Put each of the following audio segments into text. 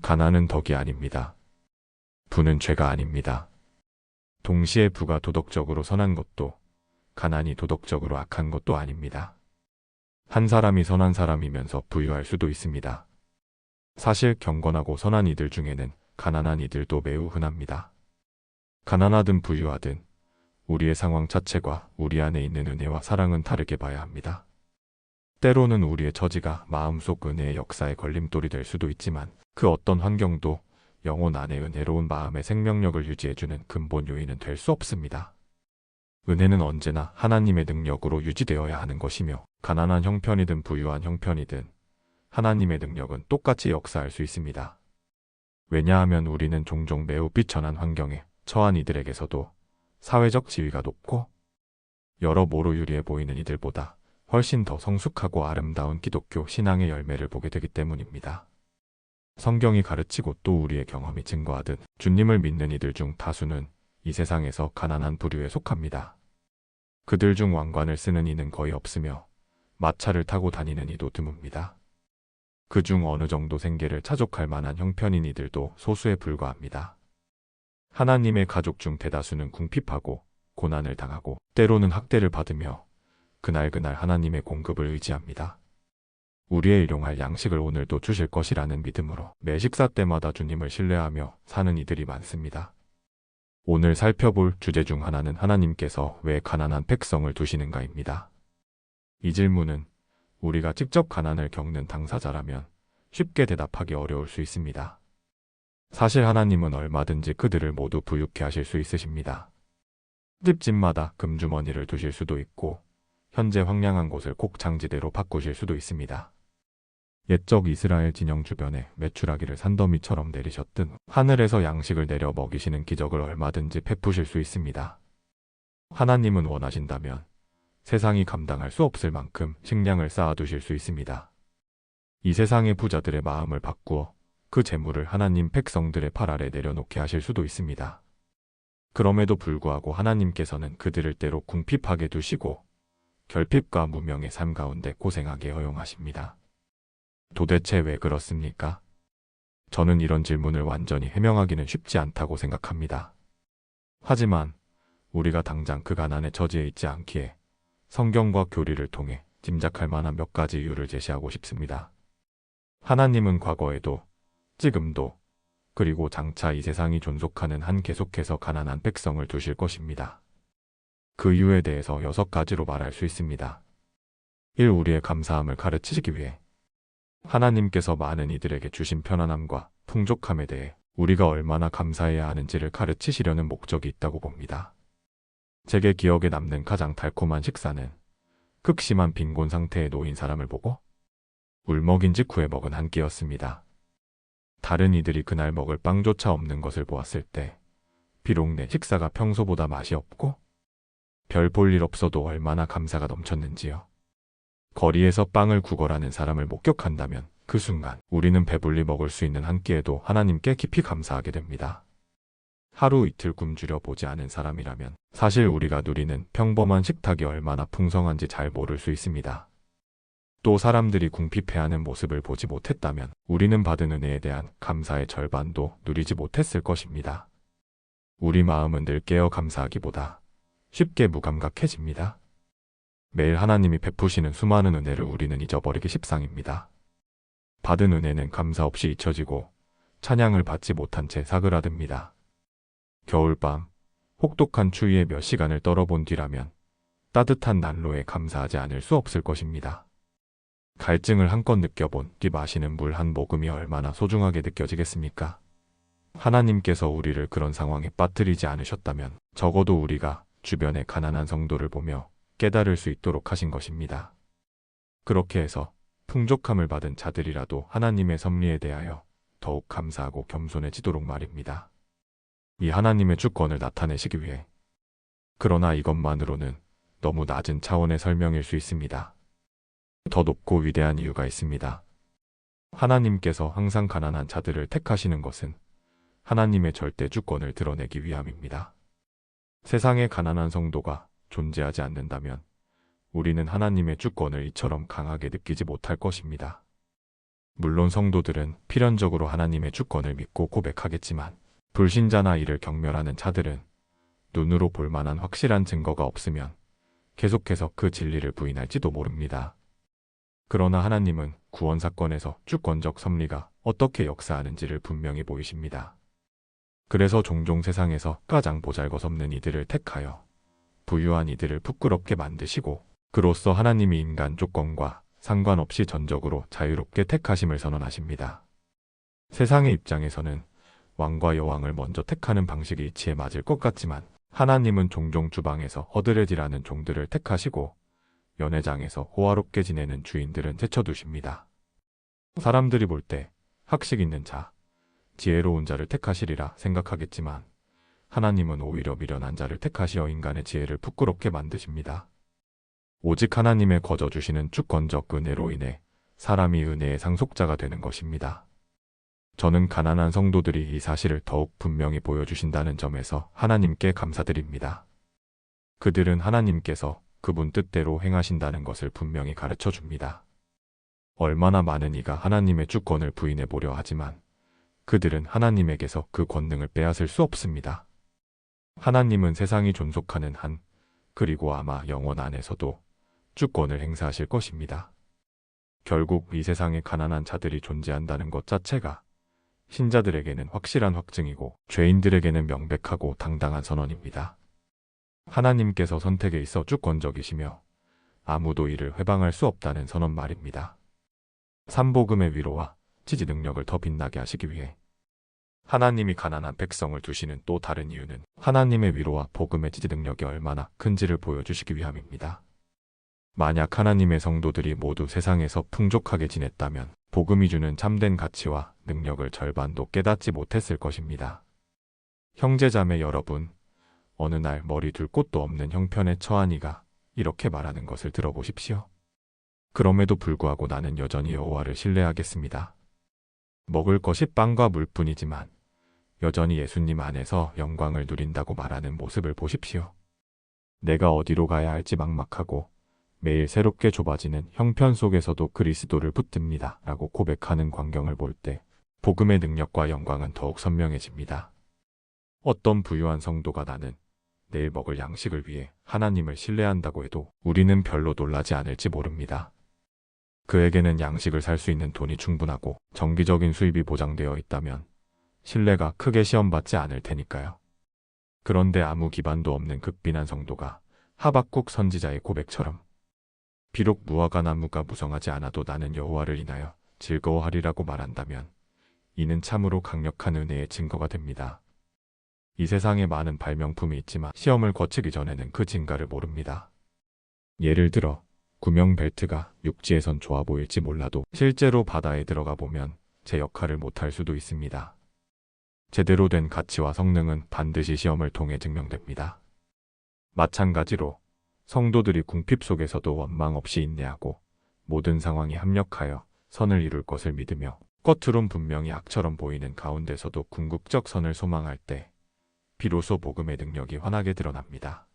가난은 덕이 아닙니다. 부는 죄가 아닙니다. 동시에 부가 도덕적으로 선한 것도 가난이 도덕적으로 악한 것도 아닙니다. 한 사람이 선한 사람이면서 부유할 수도 있습니다. 사실 경건하고 선한 이들 중에는 가난한 이들도 매우 흔합니다. 가난하든 부유하든 우리의 상황 자체가 우리 안에 있는 은혜와 사랑은 다르게 봐야 합니다. 때로는 우리의 처지가 마음속 은혜의 역사에 걸림돌이 될 수도 있지만 그 어떤 환경도 영혼 안의 은혜로운 마음의 생명력을 유지해주는 근본 요인은 될 수 없습니다. 은혜는 언제나 하나님의 능력으로 유지되어야 하는 것이며 가난한 형편이든 부유한 형편이든 하나님의 능력은 똑같이 역사할 수 있습니다. 왜냐하면 우리는 종종 매우 비천한 환경에 처한 이들에게서도 사회적 지위가 높고 여러모로 유리해 보이는 이들보다 훨씬 더 성숙하고 아름다운 기독교 신앙의 열매를 보게 되기 때문입니다. 성경이 가르치고 또 우리의 경험이 증거하듯 주님을 믿는 이들 중 다수는 이 세상에서 가난한 부류에 속합니다. 그들 중 왕관을 쓰는 이는 거의 없으며 마차를 타고 다니는 이도 드뭅니다. 그중 어느 정도 생계를 차족할 만한 형편인 이들도 소수에 불과합니다. 하나님의 가족 중 대다수는 궁핍하고 고난을 당하고 때로는 학대를 받으며 그날그날 하나님의 공급을 의지합니다. 우리의 일용할 양식을 오늘도 주실 것이라는 믿음으로 매 식사 때마다 주님을 신뢰하며 사는 이들이 많습니다. 오늘 살펴볼 주제 중 하나는 하나님께서 왜 가난한 백성을 두시는가입니다. 이 질문은 우리가 직접 가난을 겪는 당사자라면 쉽게 대답하기 어려울 수 있습니다. 사실 하나님은 얼마든지 그들을 모두 부유케 하실 수 있으십니다. 집집마다 금주머니를 두실 수도 있고 현재 황량한 곳을 곡창지대로 바꾸실 수도 있습니다. 옛적 이스라엘 진영 주변에 메추라기를 산더미처럼 내리셨듯 하늘에서 양식을 내려 먹이시는 기적을 얼마든지 베푸실 수 있습니다. 하나님은 원하신다면 세상이 감당할 수 없을 만큼 식량을 쌓아두실 수 있습니다. 이 세상의 부자들의 마음을 바꾸어 그 재물을 하나님 백성들의 팔 아래 내려놓게 하실 수도 있습니다. 그럼에도 불구하고 하나님께서는 그들을 때로 궁핍하게 두시고 결핍과 무명의 삶 가운데 고생하게 허용하십니다. 도대체 왜 그렇습니까? 저는 이런 질문을 완전히 해명하기는 쉽지 않다고 생각합니다. 하지만 우리가 당장 그 가난의 처지에 있지 않기에 성경과 교리를 통해 짐작할 만한 몇 가지 이유를 제시하고 싶습니다. 하나님은 과거에도 지금도 그리고 장차 이 세상이 존속하는 한 계속해서 가난한 백성을 두실 것입니다. 그 이유에 대해서 6가지로 말할 수 있습니다. 1. 우리의 감사함을 가르치시기 위해 하나님께서 많은 이들에게 주신 편안함과 풍족함에 대해 우리가 얼마나 감사해야 하는지를 가르치시려는 목적이 있다고 봅니다. 제게 기억에 남는 가장 달콤한 식사는 극심한 빈곤 상태에 놓인 사람을 보고 울먹인 직후에 먹은 한 끼였습니다. 다른 이들이 그날 먹을 빵조차 없는 것을 보았을 때 비록 내 식사가 평소보다 맛이 없고 별 볼 일 없어도 얼마나 감사가 넘쳤는지요. 거리에서 빵을 구걸하는 사람을 목격한다면 그 순간 우리는 배불리 먹을 수 있는 한 끼에도 하나님께 깊이 감사하게 됩니다. 하루 이틀 굶주려 보지 않은 사람이라면 사실 우리가 누리는 평범한 식탁이 얼마나 풍성한지 잘 모를 수 있습니다. 또 사람들이 궁핍해하는 모습을 보지 못했다면 우리는 받은 은혜에 대한 감사의 절반도 누리지 못했을 것입니다. 우리 마음은 늘 깨어 감사하기보다 쉽게 무감각해집니다. 매일 하나님이 베푸시는 수많은 은혜를 우리는 잊어버리기 십상입니다. 받은 은혜는 감사 없이 잊혀지고 찬양을 받지 못한 채 사그라듭니다. 겨울밤 혹독한 추위에 몇 시간을 떨어본 뒤라면 따뜻한 난로에 감사하지 않을 수 없을 것입니다. 갈증을 한껏 느껴본 뒤 마시는 물 한 모금이 얼마나 소중하게 느껴지겠습니까? 하나님께서 우리를 그런 상황에 빠뜨리지 않으셨다면 적어도 우리가 주변의 가난한 성도를 보며 깨달을 수 있도록 하신 것입니다. 그렇게 해서 풍족함을 받은 자들이라도 하나님의 섭리에 대하여 더욱 감사하고 겸손해지도록 말입니다. 이 하나님의 주권을 나타내시기 위해. 그러나 이것만으로는 너무 낮은 차원의 설명일 수 있습니다. 더 높고 위대한 이유가 있습니다. 하나님께서 항상 가난한 자들을 택하시는 것은 하나님의 절대 주권을 드러내기 위함입니다. 세상에 가난한 성도가 존재하지 않는다면 우리는 하나님의 주권을 이처럼 강하게 느끼지 못할 것입니다. 물론 성도들은 필연적으로 하나님의 주권을 믿고 고백하겠지만 불신자나 이를 경멸하는 자들은 눈으로 볼 만한 확실한 증거가 없으면 계속해서 그 진리를 부인할지도 모릅니다. 그러나 하나님은 구원 사건에서 주권적 섭리가 어떻게 역사하는지를 분명히 보이십니다. 그래서 종종 세상에서 가장 보잘것없는 이들을 택하여 부유한 이들을 부끄럽게 만드시고 그로써 하나님이 인간 조건과 상관없이 전적으로 자유롭게 택하심을 선언하십니다. 세상의 입장에서는 왕과 여왕을 먼저 택하는 방식이 이치에 맞을 것 같지만 하나님은 종종 주방에서 허드렛이라는 종들을 택하시고 연회장에서 호화롭게 지내는 주인들은 제쳐두십니다. 사람들이 볼 때 학식 있는 자, 지혜로운 자를 택하시리라 생각하겠지만 하나님은 오히려 미련한 자를 택하시어 인간의 지혜를 부끄럽게 만드십니다. 오직 하나님의 거저 주시는 주권적 은혜로 인해 사람이 은혜의 상속자가 되는 것입니다. 저는 가난한 성도들이 이 사실을 더욱 분명히 보여주신다는 점에서 하나님께 감사드립니다. 그들은 하나님께서 그분 뜻대로 행하신다는 것을 분명히 가르쳐 줍니다. 얼마나 많은 이가 하나님의 주권을 부인해 보려 하지만 그들은 하나님에게서 그 권능을 빼앗을 수 없습니다. 하나님은 세상이 존속하는 한, 그리고 아마 영원 안에서도 주권을 행사하실 것입니다. 결국 이 세상에 가난한 자들이 존재한다는 것 자체가 신자들에게는 확실한 확증이고 죄인들에게는 명백하고 당당한 선언입니다. 하나님께서 선택에 있어 주권적이시며 아무도 이를 회방할 수 없다는 선언 말입니다. 삼복음의 위로와 지지 능력을 더 빛나게 하시기 위해 하나님이 가난한 백성을 두시는 또 다른 이유는 하나님의 위로와 복음의 지지 능력이 얼마나 큰지를 보여주시기 위함입니다. 만약 하나님의 성도들이 모두 세상에서 풍족하게 지냈다면 복음이 주는 참된 가치와 능력을 절반도 깨닫지 못했을 것입니다. 형제자매 여러분, 어느 날 머리 둘 곳도 없는 형편에 처한 이가 이렇게 말하는 것을 들어보십시오. 그럼에도 불구하고 나는 여전히 여호와를 신뢰하겠습니다. 먹을 것이 빵과 물뿐이지만 여전히 예수님 안에서 영광을 누린다고 말하는 모습을 보십시오. 내가 어디로 가야 할지 막막하고 매일 새롭게 좁아지는 형편 속에서도 그리스도를 붙듭니다 라고 고백하는 광경을 볼 때 복음의 능력과 영광은 더욱 선명해집니다. 어떤 부유한 성도가 나는 내일 먹을 양식을 위해 하나님을 신뢰한다고 해도 우리는 별로 놀라지 않을지 모릅니다. 그에게는 양식을 살 수 있는 돈이 충분하고 정기적인 수입이 보장되어 있다면 신뢰가 크게 시험받지 않을 테니까요. 그런데 아무 기반도 없는 극빈한 성도가 하박국 선지자의 고백처럼 비록 무화과 나무가 무성하지 않아도 나는 여호와를 인하여 즐거워하리라고 말한다면 이는 참으로 강력한 은혜의 증거가 됩니다. 이 세상에 많은 발명품이 있지만 시험을 거치기 전에는 그 진가를 모릅니다. 예를 들어 구명 벨트가 육지에선 좋아 보일지 몰라도 실제로 바다에 들어가 보면 제 역할을 못할 수도 있습니다. 제대로 된 가치와 성능은 반드시 시험을 통해 증명됩니다. 마찬가지로 성도들이 궁핍 속에서도 원망 없이 인내하고 모든 상황이 합력하여 선을 이룰 것을 믿으며 겉으론 분명히 악처럼 보이는 가운데서도 궁극적 선을 소망할 때 비로소 복음의 능력이 환하게 드러납니다.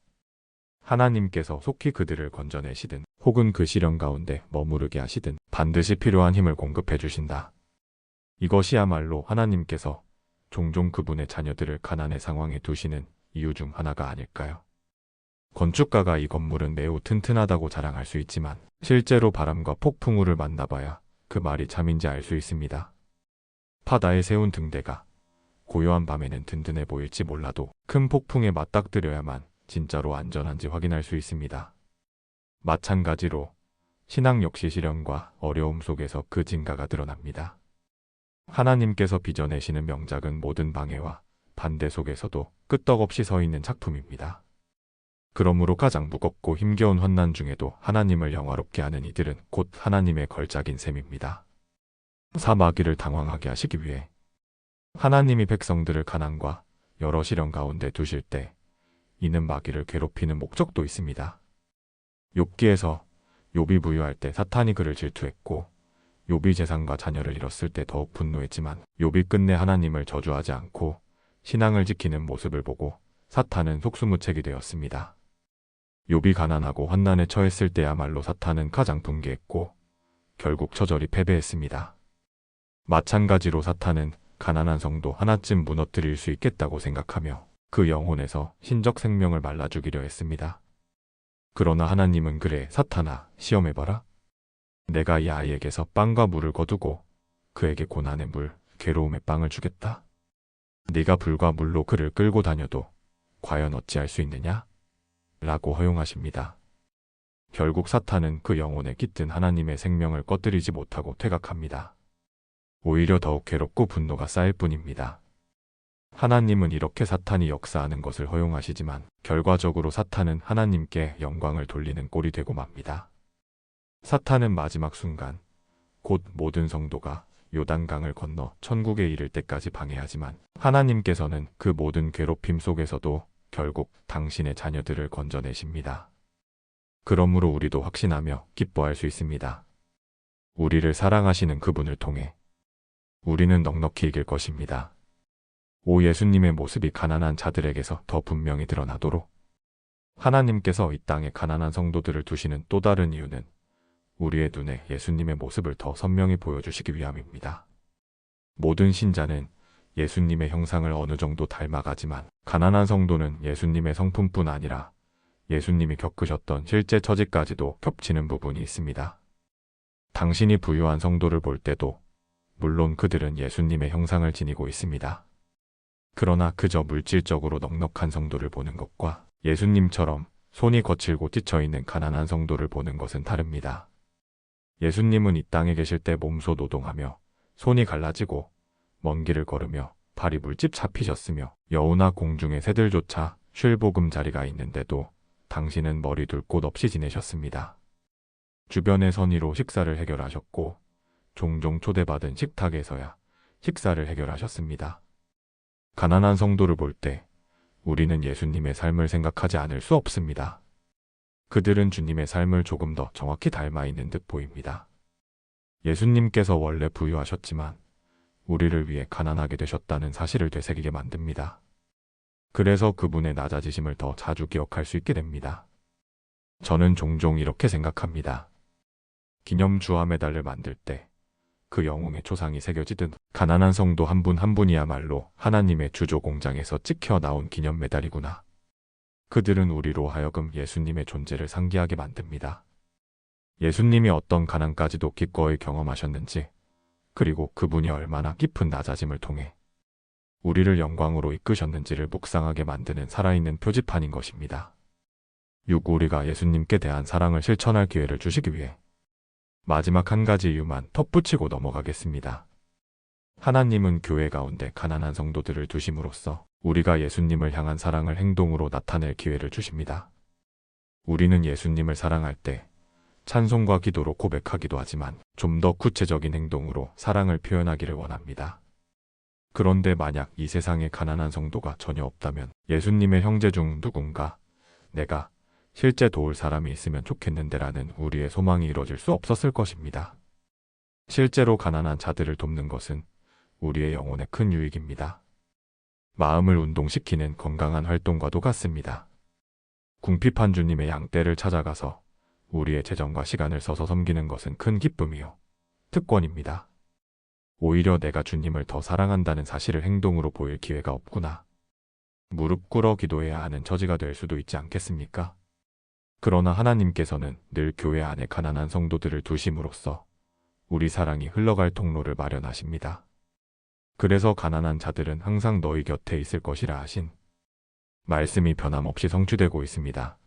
하나님께서 속히 그들을 건져내시든 혹은 그 시련 가운데 머무르게 하시든 반드시 필요한 힘을 공급해 주신다. 이것이야말로 하나님께서 종종 그분의 자녀들을 가난의 상황에 두시는 이유 중 하나가 아닐까요? 건축가가 이 건물은 매우 튼튼하다고 자랑할 수 있지만 실제로 바람과 폭풍우를 만나봐야 그 말이 참인지 알 수 있습니다. 바다에 세운 등대가 고요한 밤에는 든든해 보일지 몰라도 큰 폭풍에 맞닥뜨려야만 진짜로 안전한지 확인할 수 있습니다. 마찬가지로 신앙 역시 시련과 어려움 속에서 그 진가가 드러납니다. 하나님께서 빚어내시는 명작은 모든 방해와 반대 속에서도 끄떡없이 서 있는 작품입니다. 그러므로 가장 무겁고 힘겨운 환난 중에도 하나님을 영화롭게 하는 이들은 곧 하나님의 걸작인 셈입니다. 사마귀를 당황하게 하시기 위해 하나님이 백성들을 가난과 여러 시련 가운데 두실 때 이는 마귀를 괴롭히는 목적도 있습니다. 욥기에서 욥이 부유할 때 사탄이 그를 질투했고 욥이 재산과 자녀를 잃었을 때 더욱 분노했지만 욥이 끝내 하나님을 저주하지 않고 신앙을 지키는 모습을 보고 사탄은 속수무책이 되었습니다. 욥이 가난하고 환난에 처했을 때야말로 사탄은 가장 붕괴했고 결국 처절히 패배했습니다. 마찬가지로 사탄은 가난한 성도 하나쯤 무너뜨릴 수 있겠다고 생각하며 그 영혼에서 신적 생명을 말라 죽이려 했습니다. 그러나 하나님은 그래 사탄아 시험해봐라. 내가 이 아이에게서 빵과 물을 거두고 그에게 고난의 물, 괴로움의 빵을 주겠다. 네가 불과 물로 그를 끌고 다녀도 과연 어찌할 수 있느냐? 라고 허용하십니다. 결국 사탄은 그 영혼에 깃든 하나님의 생명을 꺼뜨리지 못하고 퇴각합니다. 오히려 더욱 괴롭고 분노가 쌓일 뿐입니다. 하나님은 이렇게 사탄이 역사하는 것을 허용하시지만 결과적으로 사탄은 하나님께 영광을 돌리는 꼴이 되고 맙니다. 사탄은 마지막 순간 곧 모든 성도가 요단강을 건너 천국에 이를 때까지 방해하지만 하나님께서는 그 모든 괴롭힘 속에서도 결국 당신의 자녀들을 건져내십니다. 그러므로 우리도 확신하며 기뻐할 수 있습니다. 우리를 사랑하시는 그분을 통해 우리는 넉넉히 이길 것입니다. 오 예수님의 모습이 가난한 자들에게서 더 분명히 드러나도록 하나님께서 이 땅에 가난한 성도들을 두시는 또 다른 이유는 우리의 눈에 예수님의 모습을 더 선명히 보여주시기 위함입니다. 모든 신자는 예수님의 형상을 어느 정도 닮아가지만 가난한 성도는 예수님의 성품뿐 아니라 예수님이 겪으셨던 실제 처지까지도 겹치는 부분이 있습니다. 당신이 부유한 성도를 볼 때도 물론 그들은 예수님의 형상을 지니고 있습니다. 그러나 그저 물질적으로 넉넉한 성도를 보는 것과 예수님처럼 손이 거칠고 지쳐있는 가난한 성도를 보는 것은 다릅니다. 예수님은 이 땅에 계실 때 몸소 노동하며 손이 갈라지고 먼 길을 걸으며 발이 물집 잡히셨으며 여우나 공중의 새들조차 쉴 보금자리가 있는데도 당신은 머리 둘 곳 없이 지내셨습니다. 주변의 선의로 식사를 해결하셨고 종종 초대받은 식탁에서야 식사를 해결하셨습니다. 가난한 성도를 볼 때 우리는 예수님의 삶을 생각하지 않을 수 없습니다. 그들은 주님의 삶을 조금 더 정확히 닮아 있는 듯 보입니다. 예수님께서 원래 부유하셨지만 우리를 위해 가난하게 되셨다는 사실을 되새기게 만듭니다. 그래서 그분의 낮아지심을 더 자주 기억할 수 있게 됩니다. 저는 종종 이렇게 생각합니다. 기념 주화 메달을 만들 때 그 영웅의 초상이 새겨지듯 가난한 성도 한 분 한 분이야말로 하나님의 주조 공장에서 찍혀 나온 기념 메달이구나. 그들은 우리로 하여금 예수님의 존재를 상기하게 만듭니다. 예수님이 어떤 가난까지도 기꺼이 경험하셨는지, 그리고 그분이 얼마나 깊은 낮아짐을 통해 우리를 영광으로 이끄셨는지를 묵상하게 만드는 살아있는 표지판인 것입니다. 6. 우리가 예수님께 대한 사랑을 실천할 기회를 주시기 위해 마지막 한 가지 이유만 덧붙이고 넘어가겠습니다. 하나님은 교회 가운데 가난한 성도들을 두심으로써 우리가 예수님을 향한 사랑을 행동으로 나타낼 기회를 주십니다. 우리는 예수님을 사랑할 때 찬송과 기도로 고백하기도 하지만 좀 더 구체적인 행동으로 사랑을 표현하기를 원합니다. 그런데 만약 이 세상에 가난한 성도가 전혀 없다면 예수님의 형제 중 누군가 내가 실제 도울 사람이 있으면 좋겠는데라는 우리의 소망이 이루어질 수 없었을 것입니다. 실제로 가난한 자들을 돕는 것은 우리의 영혼에 큰 유익입니다. 마음을 운동시키는 건강한 활동과도 같습니다. 궁핍한 주님의 양떼를 찾아가서 우리의 재정과 시간을 써서 섬기는 것은 큰 기쁨이요 특권입니다. 오히려 내가 주님을 더 사랑한다는 사실을 행동으로 보일 기회가 없구나. 무릎 꿇어 기도해야 하는 처지가 될 수도 있지 않겠습니까? 그러나 하나님께서는 늘 교회 안에 가난한 성도들을 두심으로써 우리 사랑이 흘러갈 통로를 마련하십니다. 그래서 가난한 자들은 항상 너희 곁에 있을 것이라 하신 말씀이 변함없이 성취되고 있습니다.